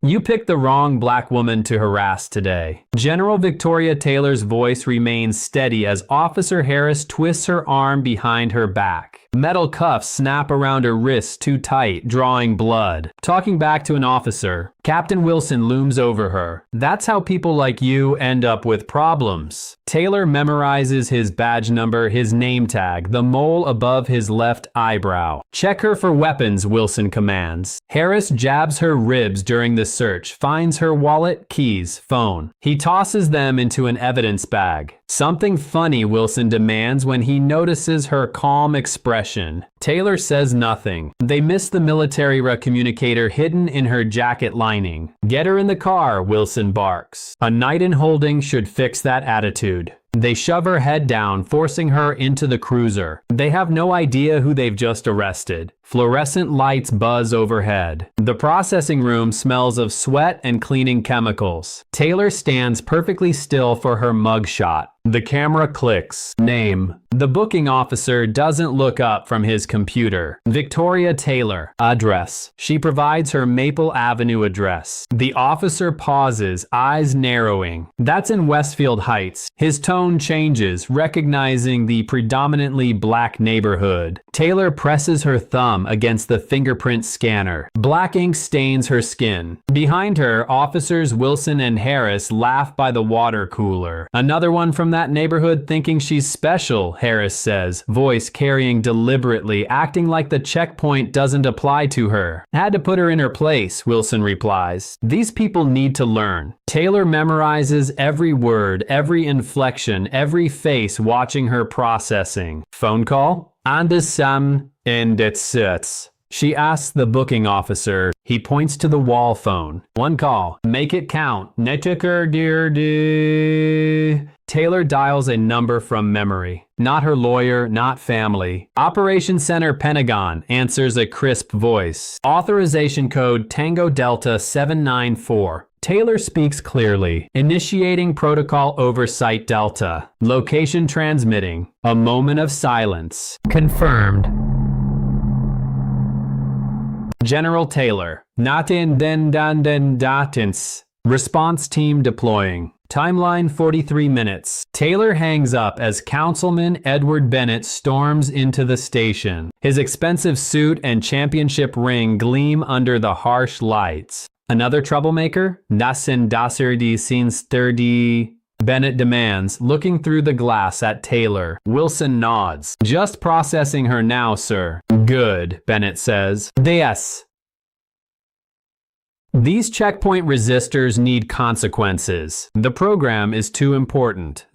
You picked the wrong black woman to harass today. General Victoria Taylor's voice remains steady as Officer Harris twists her arm behind her back. Metal cuffs snap around her wrists too tight, drawing blood. Talking back to an officer, Captain Wilson looms over her. That's how people like you end up with problems. Taylor memorizes his badge number, his name tag, the mole above his left eyebrow. Check her for weapons, Wilson commands. Harris jabs her ribs during the search, finds her wallet, keys, phone. He tosses them into an evidence bag. Something funny, Wilson demands when he notices her calm expression. Taylor says nothing. They miss the military communicator hidden in her jacket lining. Get her in the car, Wilson barks. A night in holding should fix that attitude. They shove her head down, forcing her into the cruiser. They have no idea who they've just arrested. Fluorescent lights buzz overhead. The processing room smells of sweat and cleaning chemicals. Taylor stands perfectly still for her mugshot. The camera clicks. Name. The booking officer doesn't look up from his computer. Victoria Taylor. Address. She provides her Maple Avenue address. The officer pauses, eyes narrowing. That's in Westfield Heights. His tone changes, recognizing the predominantly black neighborhood. Taylor presses her thumb against the fingerprint scanner. Black ink stains her skin. Behind her, officers Wilson and Harris laugh by the water cooler. Another one from that neighborhood thinking she's special, Harris says, voice carrying deliberately, acting like the checkpoint doesn't apply to her. Had to put her in her place, Wilson replies. These people need to learn. Taylor memorizes every word, every inflection, every face watching her processing. Phone call? Andesam and it sits. She asks the booking officer. He points to the wall phone. One call. Make it count. Taylor dials a number from memory. Not her lawyer, not family. Operation Center Pentagon, answers a crisp voice. Authorization code Tango Delta 794. Taylor speaks clearly. Initiating protocol oversight Delta. Location transmitting. A moment of silence. Confirmed. General Taylor. Natin den dan den datins. Response team deploying. Timeline 43 minutes. Taylor hangs up as Councilman Edward Bennett storms into the station. His expensive suit and championship ring gleam under the harsh lights. Another troublemaker? Nasin dasirdi sin sturdy. Bennett demands, looking through the glass at Taylor. Wilson nods. Just processing her now, sir. Good, Bennett says. Yes. These checkpoint resistors need consequences. The program is too important.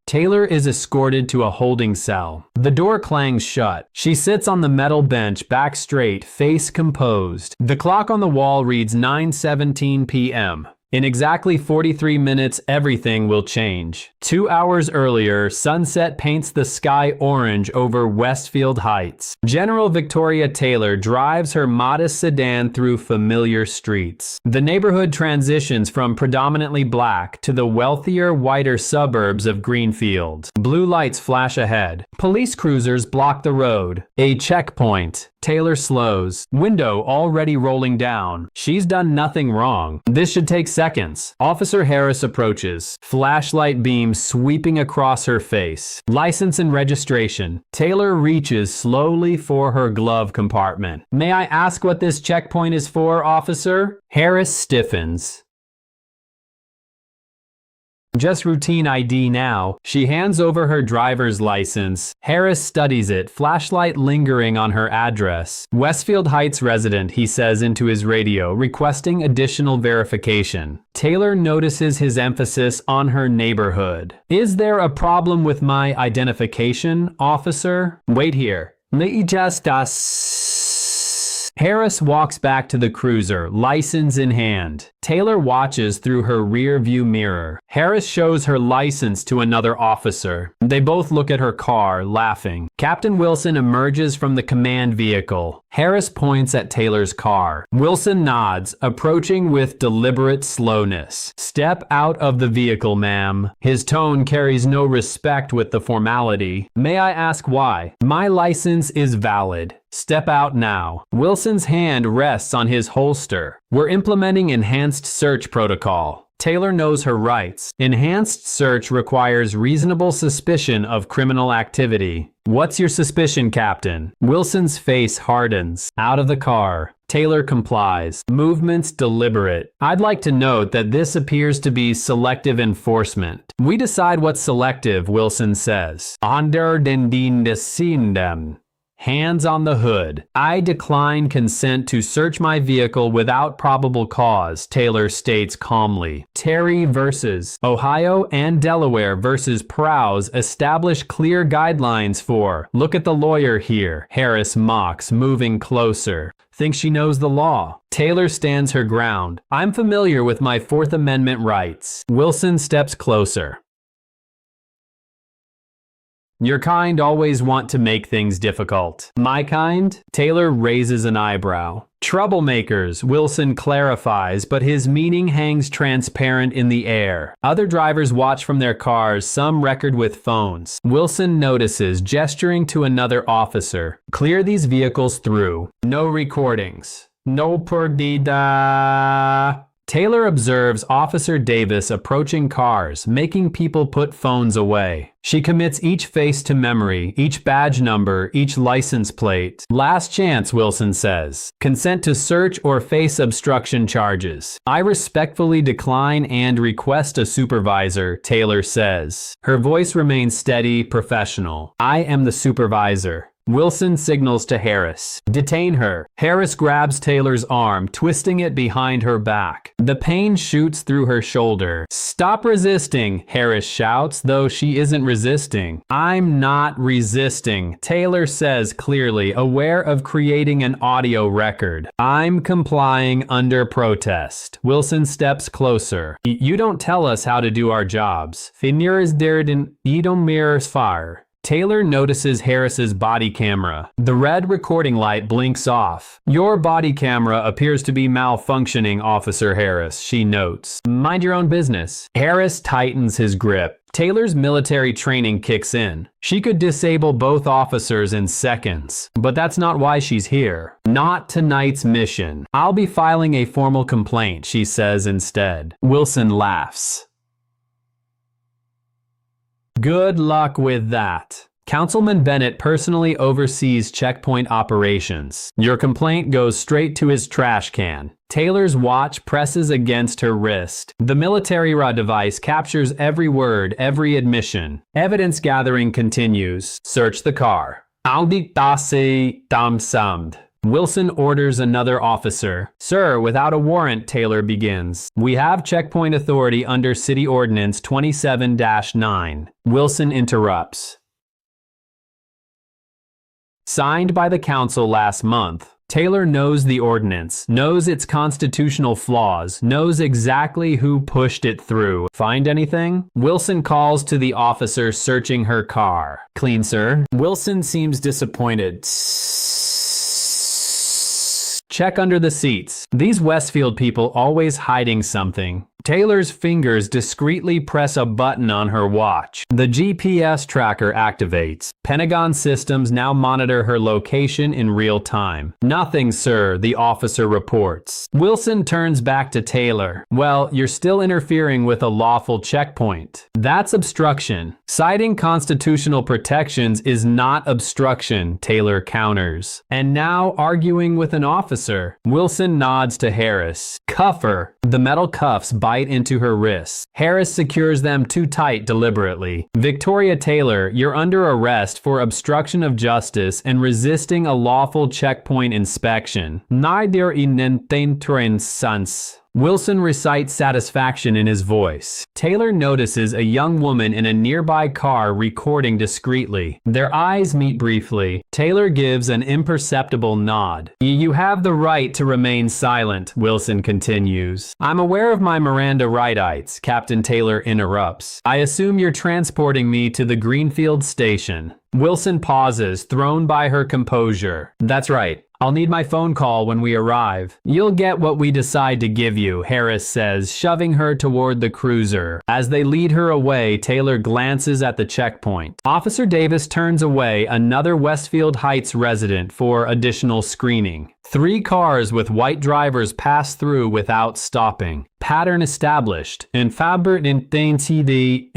Taylor is escorted to a holding cell. The door clangs shut. She sits on the metal bench, back straight, face composed. The clock on the wall reads 9:17 p.m. In exactly 43 minutes, everything will change. 2 hours earlier, sunset paints the sky orange over Westfield Heights. General Victoria Taylor drives her modest sedan through familiar streets. The neighborhood transitions from predominantly black to the wealthier, whiter suburbs of Greenfield. Blue lights flash ahead. Police cruisers block the road. A checkpoint. Taylor slows. Window already rolling down. She's done nothing wrong. This should take seconds. Officer Harris approaches. Flashlight beam sweeping across her face. License and registration. Taylor reaches slowly for her glove compartment. May I ask what this checkpoint is for, officer? Harris stiffens. Just routine ID now. She hands over her driver's license. Harris studies it, flashlight lingering on her address. Westfield Heights resident, he says into his radio, requesting additional verification. Taylor notices his emphasis on her neighborhood. Is there a problem with my identification, officer? Wait here. Harris walks back to the cruiser, license in hand. Taylor watches through her rear view mirror. Harris shows her license to another officer. They both look at her car, laughing. Captain Wilson emerges from the command vehicle. Harris points at Taylor's car. Wilson nods, approaching with deliberate slowness. Step out of the vehicle, ma'am. His tone carries no respect with the formality. May I ask why? My license is valid. Step out now. Wilson's hand rests on his holster. We're implementing enhanced search protocol. Taylor knows her rights. Enhanced search requires reasonable suspicion of criminal activity. What's your suspicion, Captain? Wilson's face hardens. Out of the car. Taylor complies. Movements deliberate. I'd like to note that this appears to be selective enforcement. We decide what's selective, Wilson says. Onder den descendem. Hands on the hood. I decline consent to search my vehicle without probable cause, Taylor states calmly. Terry versus Ohio and Delaware versus Prowse establish clear guidelines for. Look at the lawyer here, Harris mocks, moving closer. Thinks she knows the law. Taylor stands her ground. I'm familiar with my Fourth Amendment rights. Wilson steps closer. Your kind always want to make things difficult. My kind? Taylor raises an eyebrow. Troublemakers, Wilson clarifies, but his meaning hangs transparent in the air. Other drivers watch from their cars, some record with phones. Wilson notices, gesturing to another officer. Clear these vehicles through. No recordings. No perdida. Taylor observes Officer Davis approaching cars, making people put phones away. She commits each face to memory, each badge number, each license plate. Last chance, Wilson says. Consent to search or face obstruction charges. I respectfully decline and request a supervisor, Taylor says. Her voice remains steady, professional. I am the supervisor. Wilson signals to Harris. Detain her. Harris grabs Taylor's arm, twisting it behind her back. The pain shoots through her shoulder. Stop resisting, Harris shouts, though she isn't resisting. I'm not resisting, Taylor says clearly, aware of creating an audio record. I'm complying under protest. Wilson steps closer. You don't tell us how to do our jobs. Finir is der den idom mirrors fire. Taylor notices Harris's body camera. The red recording light blinks off. Your body camera appears to be malfunctioning, Officer Harris, she notes. Mind your own business. Harris tightens his grip. Taylor's military training kicks in. She could disable both officers in seconds. But that's not why she's here. Not tonight's mission. I'll be filing a formal complaint, she says instead. Wilson laughs. Good luck with that. Councilman Bennett personally oversees checkpoint operations. Your complaint goes straight to his trash can. Taylor's watch presses against her wrist. The military raw device captures every word, every admission. Evidence gathering continues. Search the car. Audi Dasse Damsamt. Wilson orders another officer. Sir, without a warrant, Taylor begins. We have checkpoint authority under City Ordinance 27-9. Wilson interrupts. Signed by the council last month. Taylor knows the ordinance, knows its constitutional flaws, knows exactly who pushed it through. Find anything? Wilson calls to the officer searching her car. Clean, sir. Wilson seems disappointed. Check under the seats. These Westfield people always hiding something. Taylor's fingers discreetly press a button on her watch. The GPS tracker activates. Pentagon systems now monitor her location in real time. Nothing, sir, the officer reports. Wilson turns back to Taylor. Well, you're still interfering with a lawful checkpoint. That's obstruction. Citing constitutional protections is not obstruction, Taylor counters. And now arguing with an officer. Wilson nods to Harris. Cuff her. The metal cuffs bite into her wrists. Harris secures them too tight deliberately. Victoria Taylor, you're under arrest for obstruction of justice and resisting a lawful checkpoint inspection. Neither sans. Wilson recites satisfaction in his voice. Taylor notices a young woman in a nearby car recording discreetly. Their eyes meet briefly. Taylor gives an imperceptible nod. You have the right to remain silent, Wilson continues. I'm aware of my Miranda rights, Captain Taylor interrupts. I assume you're transporting me to the Greenfield station. Wilson pauses, thrown by her composure. That's right. I'll need my phone call when we arrive. You'll get what we decide to give you, Harris says, shoving her toward the cruiser. As they lead her away, Taylor glances at the checkpoint. Officer Davis turns away another Westfield Heights resident for additional screening. 3 cars with white drivers pass through without stopping. Pattern established. In fabric intensity.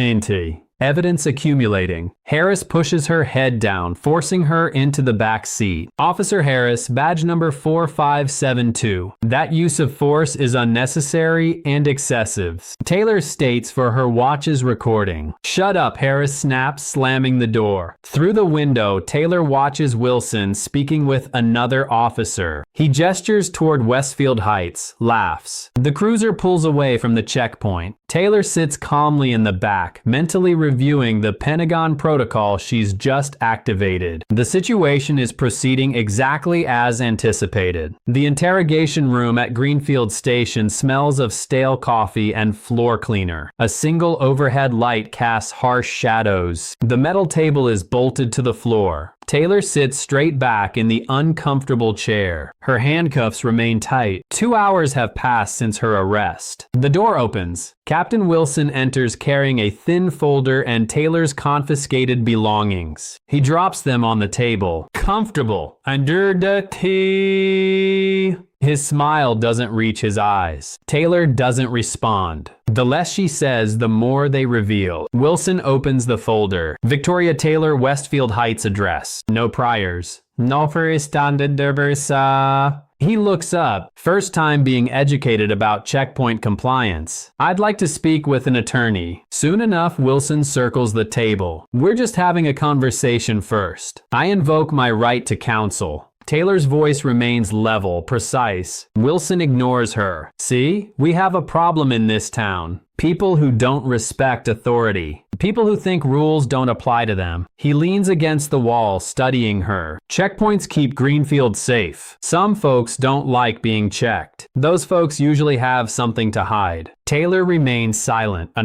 Evidence accumulating. Harris pushes her head down, forcing her into the back seat. Officer Harris, badge number 4572. That use of force is unnecessary and excessive. Taylor states for her watch's recording. Shut up, Harris snaps, slamming the door. Through the window, Taylor watches Wilson speaking with another officer. He gestures toward Westfield Heights, laughs. The cruiser pulls away from the checkpoint. Taylor sits calmly in the back, mentally reviewing the Pentagon protocol she's just activated. The situation is proceeding exactly as anticipated. The interrogation room at Greenfield Station smells of stale coffee and floor cleaner. A single overhead light casts harsh shadows. The metal table is bolted to the floor. Taylor sits straight back in the uncomfortable chair. Her handcuffs remain tight. 2 hours have passed since her arrest. The door opens. Captain Wilson enters carrying a thin folder and Taylor's confiscated belongings. He drops them on the table. Comfortable. Under the tea. His smile doesn't reach his eyes. Taylor doesn't respond. The less she says, the more they reveal. Wilson opens the folder. Victoria Taylor, Westfield Heights address. No priors. No verstanden. He looks up, first time being educated about checkpoint compliance. I'd like to speak with an attorney. Soon enough, Wilson circles the table. We're just having a conversation first. I invoke my right to counsel. Taylor's voice remains level, precise. Wilson ignores her. See, we have a problem in this town. People who don't respect authority. People who think rules don't apply to them. He leans against the wall, studying her. Checkpoints keep Greenfield safe. Some folks don't like being checked. Those folks usually have something to hide. Taylor remains silent. Her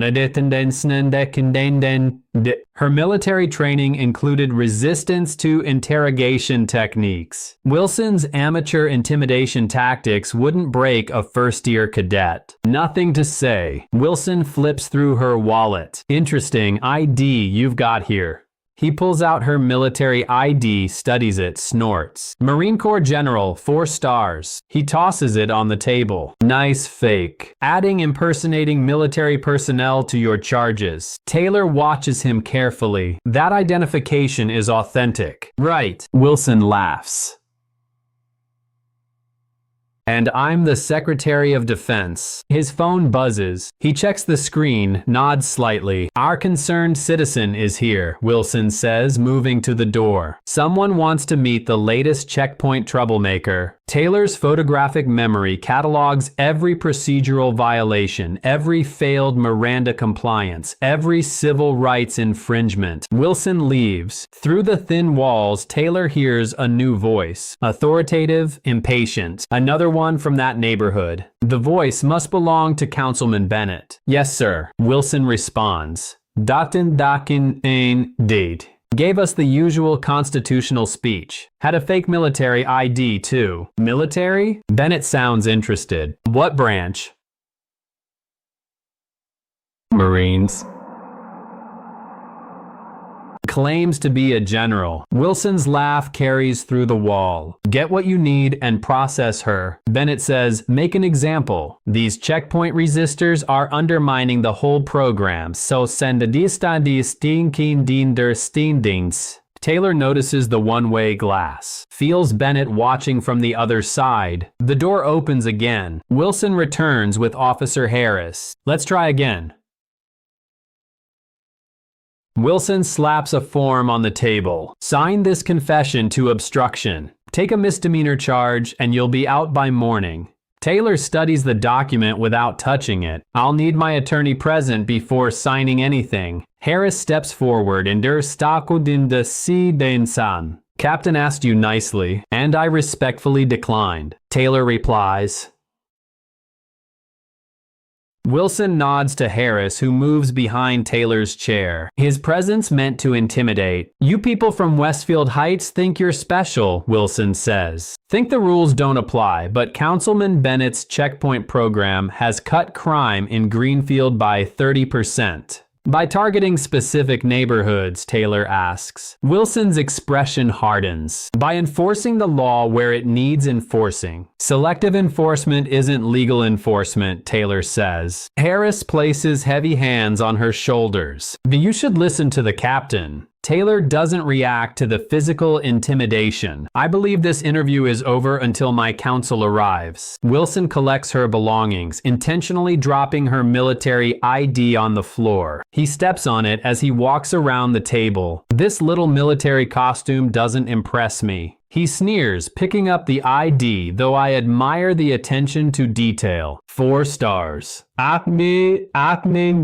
military training included resistance to interrogation techniques. Wilson's amateur intimidation tactics wouldn't break a first-year cadet. Nothing to say. Wilson flips through her wallet. Interesting ID you've got here. He pulls out her military ID, studies it, snorts. Marine Corps General, 4 stars. He tosses it on the table. Nice fake. Adding impersonating military personnel to your charges. Taylor watches him carefully. That identification is authentic. Right. Wilson laughs. And I'm the Secretary of Defense. His phone buzzes. He checks the screen, nods slightly. Our concerned citizen is here, Wilson says, moving to the door. Someone wants to meet the latest checkpoint troublemaker. Taylor's photographic memory catalogs every procedural violation, every failed Miranda compliance, every civil rights infringement. Wilson leaves. Through the thin walls, Taylor hears a new voice. Authoritative, impatient. Another one from that neighborhood. The voice must belong to Councilman Bennett. Yes, sir. Wilson responds. Dakin ein date. Gave us the usual constitutional speech. Had a fake military ID too. Military? Bennett sounds interested. What branch? Marines. Claims to be a general. Wilson's laugh carries through the wall. Get what you need and process her. Bennett says, make an example. These checkpoint resistors are undermining the whole program, so send a Steendienst. Taylor notices the one-way glass. Feels Bennett watching from the other side. The door opens again. Wilson returns with Officer Harris. Let's try again. Wilson slaps a form on the table. Sign this confession to obstruction. Take a misdemeanor charge and you'll be out by morning. Taylor studies the document without touching it. I'll need my attorney present before signing anything. Harris steps forward and der Stakudinda si densan. Captain asked you nicely, and I respectfully declined. Taylor replies. Wilson nods to Harris, who moves behind Taylor's chair, his presence meant to intimidate. "You people from Westfield Heights think you're special," Wilson says. "Think the rules don't apply, but Councilman Bennett's checkpoint program has cut crime in Greenfield by 30%. "By targeting specific neighborhoods," Taylor asks. Wilson's expression hardens. "By enforcing the law where it needs enforcing." "Selective enforcement isn't legal enforcement," Taylor says. Harris places heavy hands on her shoulders. "You should listen to the captain." Taylor doesn't react to the physical intimidation. "I believe this interview is over until my counsel arrives." Wilson collects her belongings, intentionally dropping her military ID on the floor. He steps on it as he walks around the table. "This little military costume doesn't impress me." He sneers, picking up the ID, "though I admire the attention to detail." 4 stars. Acme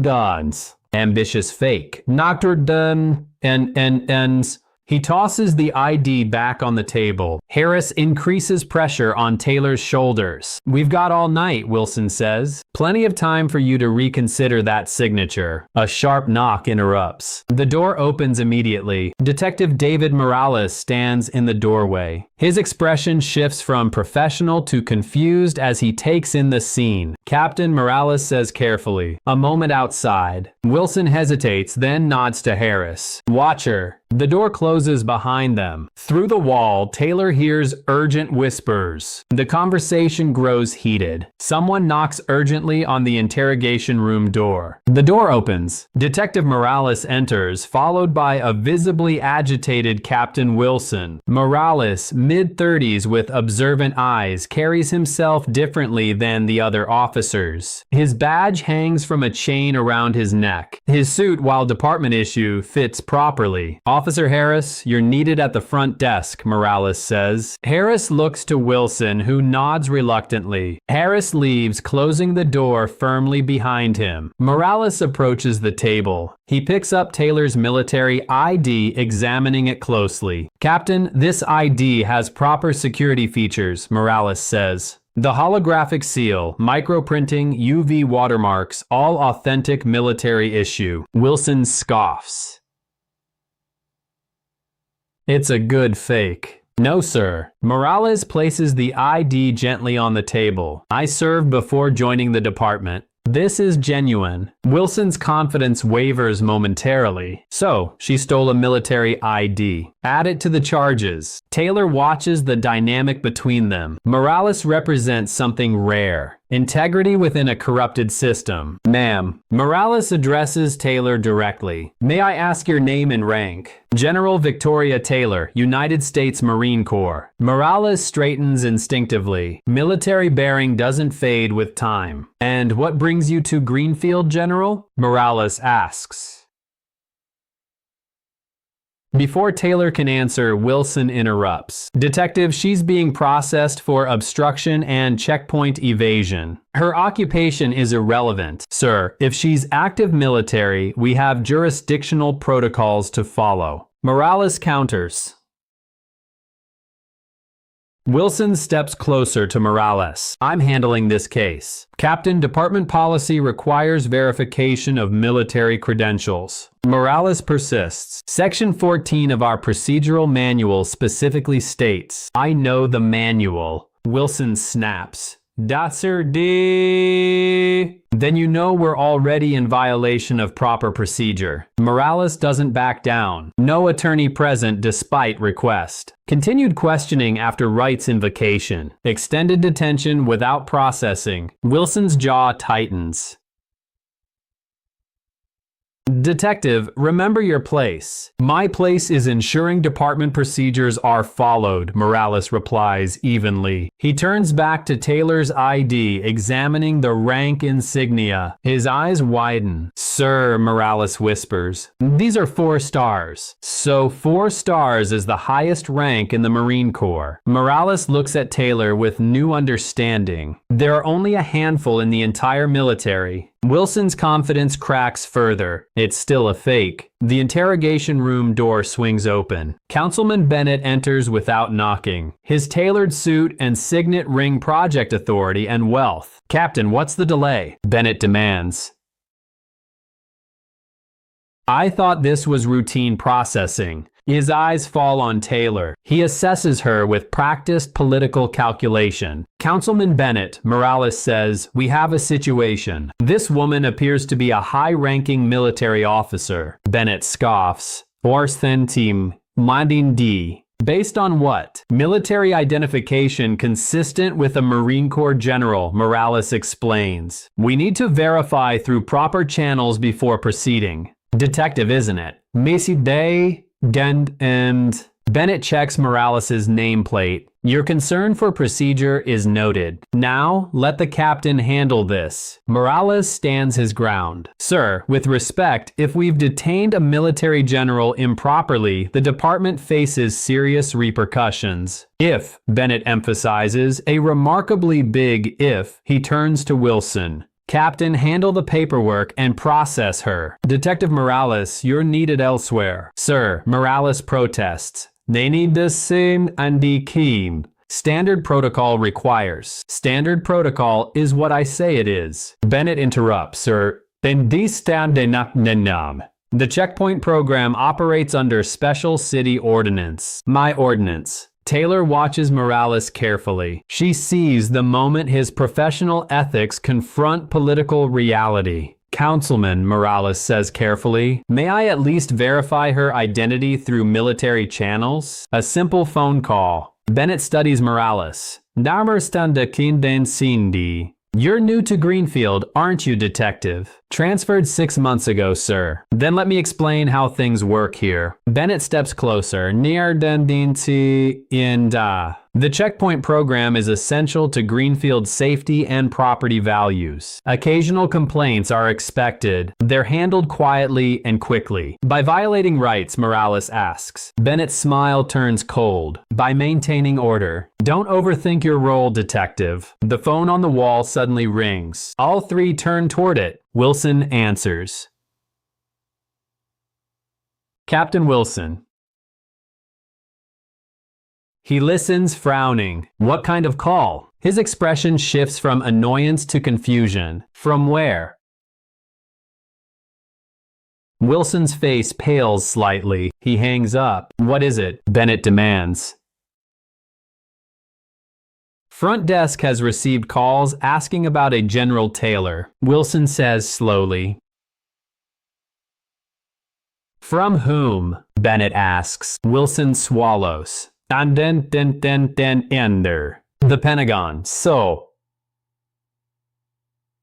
guns. Ambitious fake. Notre Dame and He tosses the ID back on the table. Harris increases pressure on Taylor's shoulders. "We've got all night," Wilson says. "Plenty of time for you to reconsider that signature." A sharp knock interrupts. The door opens immediately. Detective David Morales stands in the doorway. His expression shifts from professional to confused as he takes in the scene. "Captain," Morales says carefully. A moment outside. Wilson hesitates, then nods to Harris. "Watch her." The door closes behind them. Through the wall, Taylor hears urgent whispers. The conversation grows heated. Someone knocks urgently on the interrogation room door. The door opens. Detective Morales enters, followed by a visibly agitated Captain Wilson. Morales, mid-30s with observant eyes, carries himself differently than the other officers. His badge hangs from a chain around his neck. His suit, while department issue, fits properly. "Officer Harris, you're needed at the front desk," Morales says. Harris looks to Wilson, who nods reluctantly. Harris leaves, closing the door firmly behind him. Morales approaches the table. He picks up Taylor's military ID, examining it closely. "Captain, this ID has proper security features," Morales says. "The holographic seal, microprinting, UV watermarks, all authentic military issue." Wilson scoffs. "It's a good fake." "No, sir." Morales places the ID gently on the table. "I served before joining the department. This is genuine." Wilson's confidence wavers momentarily. "So, she stole a military ID. Add it to the charges." Taylor watches the dynamic between them. Morales represents something rare. Integrity within a corrupted system. "Ma'am." Morales addresses Taylor directly. "May I ask your name and rank?" "General Victoria Taylor, United States Marine Corps." Morales straightens instinctively. Military bearing doesn't fade with time. "And what brings you to Greenfield, General?" Morales asks. Before Taylor can answer, Wilson interrupts. "Detective, she's being processed for obstruction and checkpoint evasion. Her occupation is irrelevant, sir. If she's active military, we have jurisdictional protocols to follow." Morales counters. Wilson steps closer to Morales. "I'm handling this case." "Captain, department policy requires verification of military credentials." Morales persists. "Section 14 of our procedural manual specifically states." "I know the manual." Wilson snaps. "Dasser D." "Then you know we're already in violation of proper procedure." Morales doesn't back down. No attorney present despite request. Continued questioning after Wright's invocation. Extended detention without processing. Wilson's jaw tightens. "Detective, remember your place." "My place is ensuring department procedures are followed," Morales replies evenly. He turns back to Taylor's ID, examining the rank insignia. His eyes widen. "Sir." Sir, Morales whispers. These are 4 stars. So 4 stars is the highest rank in the Marine Corps. Morales looks at Taylor with new understanding. There are only a handful in the entire military. Wilson's confidence cracks further. It's still a fake. The interrogation room door swings open. Councilman Bennett enters without knocking. His tailored suit and signet ring project authority and wealth. Captain, what's the delay? Bennett demands. I thought this was routine processing. His eyes fall on Taylor. He assesses her with practiced political calculation. Councilman Bennett, Morales says, we have a situation. This woman appears to be a high-ranking military officer. Bennett scoffs. Team, Mandin D. Based on what? Military identification consistent with a Marine Corps general, Morales explains. We need to verify through proper channels before proceeding. Detective, isn't it? Macy Day, and Bennett checks Morales' nameplate. Your concern for procedure is noted. Now, let the captain handle this. Morales stands his ground. Sir, with respect, if we've detained a military general improperly, the department faces serious repercussions. If, Bennett emphasizes, a remarkably big if, he turns to Wilson. Captain, handle the paperwork and process her. Detective Morales, you're needed elsewhere. Sir, Morales protests. They need the same and the keen. Standard protocol requires. Standard protocol is what I say it is. Bennett interrupts, sir. Then these stand enough. The checkpoint program operates under special city ordinance. My ordinance. Taylor watches Morales carefully. She sees the moment his professional ethics confront political reality. Councilman, Morales says carefully, may I at least verify her identity through military channels? A simple phone call. Bennett studies Morales. You're new to Greenfield, aren't you, detective? Transferred 6 months ago, sir. Then let me explain how things work here. Bennett steps closer. The checkpoint program is essential to Greenfield's safety and property values. Occasional complaints are expected. They're handled quietly and quickly. By violating rights, Morales asks. Bennett's smile turns cold. By maintaining order. Don't overthink your role, detective. The phone on the wall suddenly rings. All 3 turn toward it. Wilson answers. Captain Wilson. He listens, frowning. What kind of call? His expression shifts from annoyance to confusion. From where? Wilson's face pales slightly. He hangs up. What is it? Bennett demands. Front desk has received calls asking about a General Taylor. Wilson says slowly. From whom? Bennett asks. Wilson swallows. And then ender. The Pentagon. So.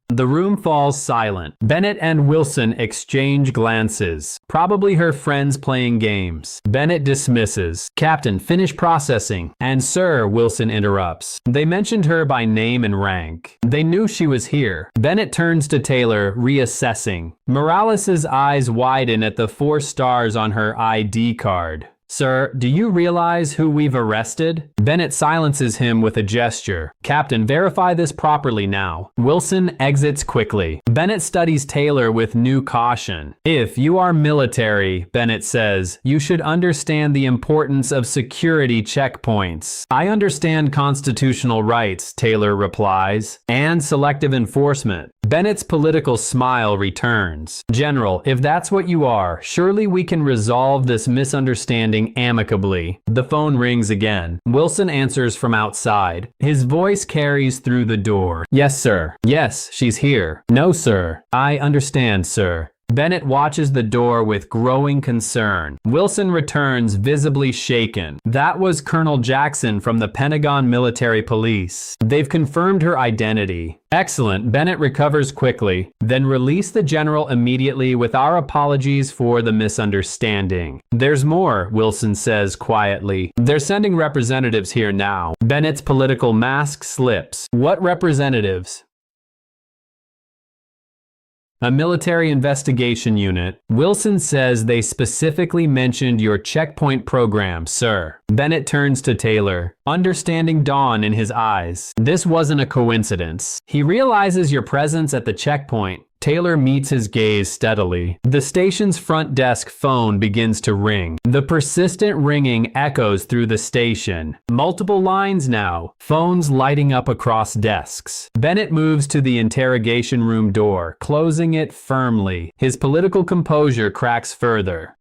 The room falls silent. Bennett and Wilson exchange glances. Probably her friends playing games. Bennett dismisses. Captain, finish processing. And sir, Wilson interrupts. They mentioned her by name and rank. They knew she was here. Bennett turns to Taylor, reassessing. Morales' eyes widen at the 4 stars on her ID card. Sir, do you realize who we've arrested? Bennett silences him with a gesture. Captain, verify this properly now. Wilson exits quickly. Bennett studies Taylor with new caution. If you are military, Bennett says, you should understand the importance of security checkpoints. I understand constitutional rights, Taylor replies, and selective enforcement. Bennett's political smile returns. General, if that's what you are, surely we can resolve this misunderstanding amicably. The phone rings again. Wilson answers from outside. His voice carries through the door. Yes, sir. Yes, she's here. No, sir. I understand, sir. Bennett watches the door with growing concern. Wilson returns, visibly shaken. That was Colonel Jackson from the Pentagon Military Police. They've confirmed her identity. Excellent. Bennett recovers quickly. Then release the general immediately with our apologies for the misunderstanding. There's more, Wilson says quietly. They're sending representatives here now. Bennett's political mask slips. What representatives? A military investigation unit. Wilson says they specifically mentioned your checkpoint program, sir. Bennett turns to Taylor, understanding dawn in his eyes. This wasn't a coincidence. He realizes your presence at the checkpoint. Taylor meets his gaze steadily. The station's front desk phone begins to ring. The persistent ringing echoes through the station. Multiple lines now, phones lighting up across desks. Bennett moves to the interrogation room door, closing it firmly. His political composure cracks further.